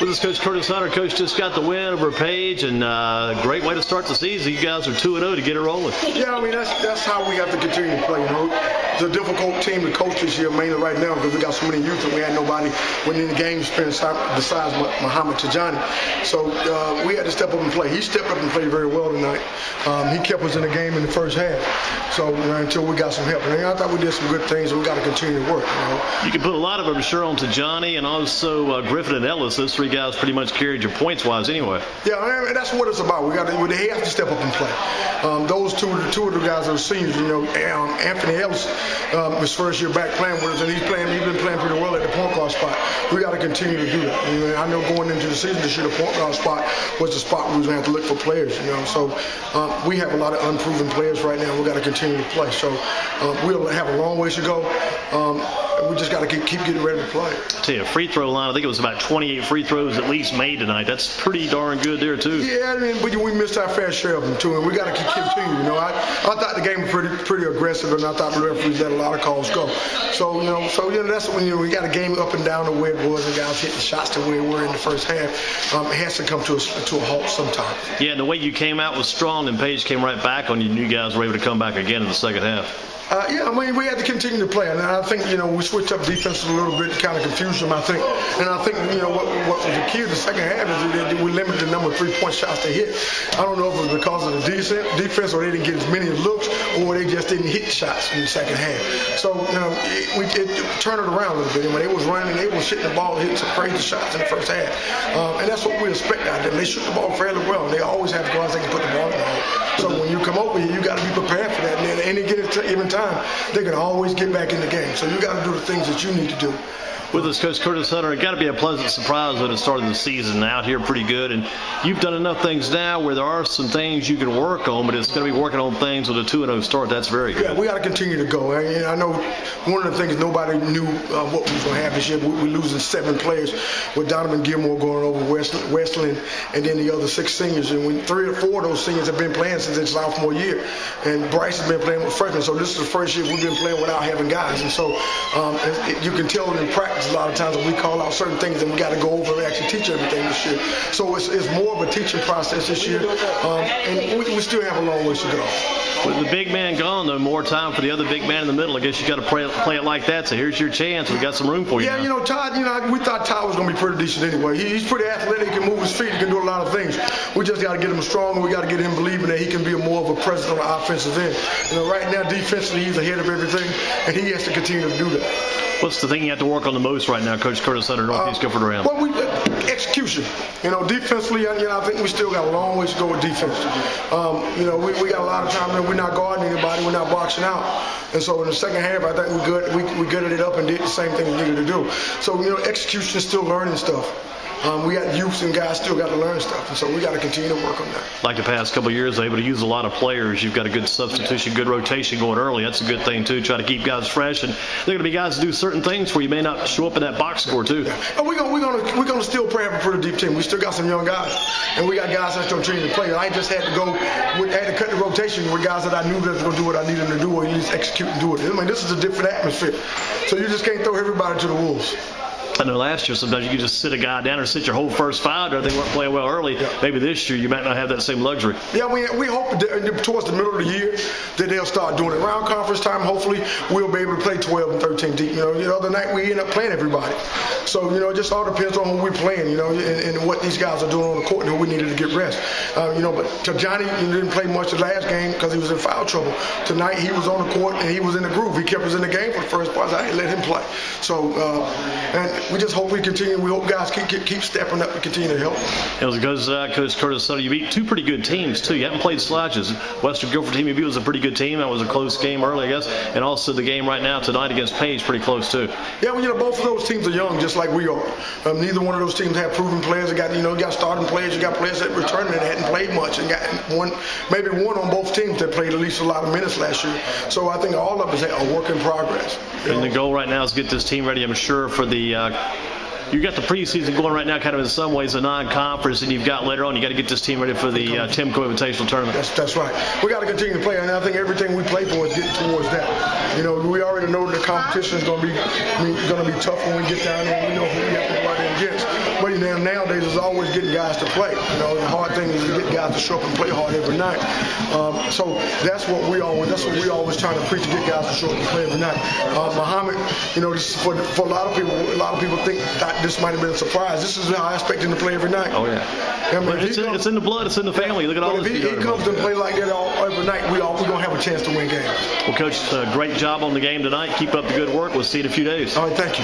With us, Coach Curtis Hunter. Coach just got the win over Page, and great way to start the season. You guys are 2-0 to get it rolling. Yeah, I mean, that's how we have to continue to play. You know, it's a difficult team to coach this year, mainly right now, because we got so many youth and we had nobody winning the games besides Muhammad Tajani. So we had to step up and play. He stepped up and played very well tonight. He kept us in the game in the first half. So until we got some help, and I thought we did some good things, and we got to continue to work. You can put a lot of them, sure, on Tajani and also Griffin and Ellis. Those three guys pretty much carried your points-wise anyway. Yeah, and that's what it's about. They have to step up and play. Those two of the guys are seniors. You know, Anthony Ellis, his first year back playing with us, and he's been playing pretty well at the point guard spot. We got to continue to do that. You know, I know going into the season this year, the point guard spot was the spot where we was going to have to look for players. You know, so we have a lot of unproven players right now. We got to continue to play. So we'll have a long ways to go. We just got to keep getting ready to play. I tell you, free throw line, I think it was about 28 free throws at least made tonight. That's pretty darn good there, too. Yeah, I mean, we missed our fair share of them, too, and we got to continue. You know, I thought the game was pretty aggressive, and I thought the referees let a lot of calls go. So, that's when we got a game up and down the way it was, and guys hitting shots the way we were in the first half. It has to come to a halt sometime. Yeah, and the way you came out was strong, and Page came right back on you, and you guys were able to come back again in the second half. Yeah, I mean, we had to continue to play, and I think, we switched up defense a little bit to kind of confuse them, I think. And I think, what was the key to the second half is that we limited the number of three-point shots they hit. I don't know if it was because of the defense or they didn't get as many looks or they just didn't hit shots in the second half. So, we turned it around a little bit. And when they was running, they was shooting the ball, hitting some crazy shots in the first half. And that's what we expect out of them. They shoot the ball fairly well. They always have guys that can put the ball in the hole. So when you come over here, you got to be prepared for that. And at any given time, they can always get back in the game. So you got to do the things that you need to do. With us, Coach Curtis Hunter, it got to be a pleasant surprise when it started the season. Out here pretty good, and you've done enough things now where there are some things you can work on, but it's going to be working on things with a 2-0 start. That's very good. Yeah, we got to continue to go. I know one of the things nobody knew what we was going to have this year. We're losing 7 players with Donovan Gilmore going over Westland and then the other 6 seniors. And when 3 or 4 of those seniors have been playing since their sophomore year, and Bryce has been playing with freshmen. So this is the first year we've been playing without having guys. And so you can tell in practice a lot of times when we call out certain things and we got to go over and actually teach everything this year. So it's more of a teaching process this year, and we still have a long ways to go. With the big man gone, though, more time for the other big man in the middle. I guess you got to play it like that. So here's your chance. We got some room for you. Yeah, now. Todd. We thought Todd was going to be pretty decent anyway. He's pretty athletic. He can move his feet. He can do a lot of things. We just got to get him strong. We got to get him believing that he can be more of a presence on the offensive end. Right now, defensively, he's ahead of everything, and he has to continue to do that. What's the thing you have to work on the most right now, Coach Curtis Hunter, Northeast Guilford Rams? Well, execution. Defensively, I think we still got a long ways to go with defense. We got a lot of time there. We're not guarding anybody. We're not boxing out. And so in the second half, I think we gutted it up and did the same thing we needed to do. So, execution is still learning stuff. We got youths and guys still got to learn stuff, and so we got to continue to work on that. Like the past couple of years, able to use a lot of players. You've got a good substitution, good rotation going early. That's a good thing too. Try to keep guys fresh, and they're going to be guys to do certain things where you may not show up in that box score too. Yeah. And we're gonna still have a pretty deep team. We still got some young guys, and we got guys that's going to continue to play. I just had to cut the rotation with guys that I knew that was going to do what I needed them to do, or at least execute and do it. This is a different atmosphere, so you just can't throw everybody to the wolves. I know last year sometimes you could just sit a guy down or sit your whole first 5 there. They weren't playing well early. Yeah. Maybe this year you might not have that same luxury. Yeah, we hope that towards the middle of the year that they'll start doing it. Around conference time, hopefully we'll be able to play 12 and 13 deep. The other night we end up playing everybody. So, it just all depends on who we're playing, and what these guys are doing on the court and who we needed to get rest. But Tajani didn't play much the last game because he was in foul trouble. Tonight he was on the court and he was in the groove. He kept us in the game for the first part. I let him play. So, and we just hope we continue. We hope guys keep stepping up and continue to help. As it goes, Coach Curtis Hunter, you beat 2 pretty good teams, too. You haven't played slouches. Western Guilford team you beat was a pretty good team. That was a close game early, I guess. And also the game right now tonight against Page, pretty close, too. Yeah, both of those teams are young, just like we are. Neither one of those teams have proven players. They got starting players. You got players that returned that hadn't played much, and got maybe one on both teams that played at least a lot of minutes last year. So I think all of us are a work in progress. And the goal right now is to get this team ready, I'm sure, for the you got the preseason going right now, kind of in some ways a non-conference, and you've got later on, you got to get this team ready for the Timco Invitational Tournament. That's right. We got to continue to play, and I think everything we play for is getting towards that. You know, we already know that the competition is going to be tough when we get down there. We know who we have to go out there against. But you know, nowadays it's always getting guys to play. You know, the hard thing is to get guys to show up and play hard every night. So that's what we always trying to preach, to get guys to show up and play every night. Muhammad, you know, this is for a lot of people think that this might have been a surprise. This is how I expect him to play every night. Oh yeah. I mean, it's in the blood. It's in the family. Look at all this. If he comes to play like that every night, we're gonna have a chance to win games. Well, Coach, great job on the game tonight. Keep up the good work. We'll see you in a few days. All right, thank you.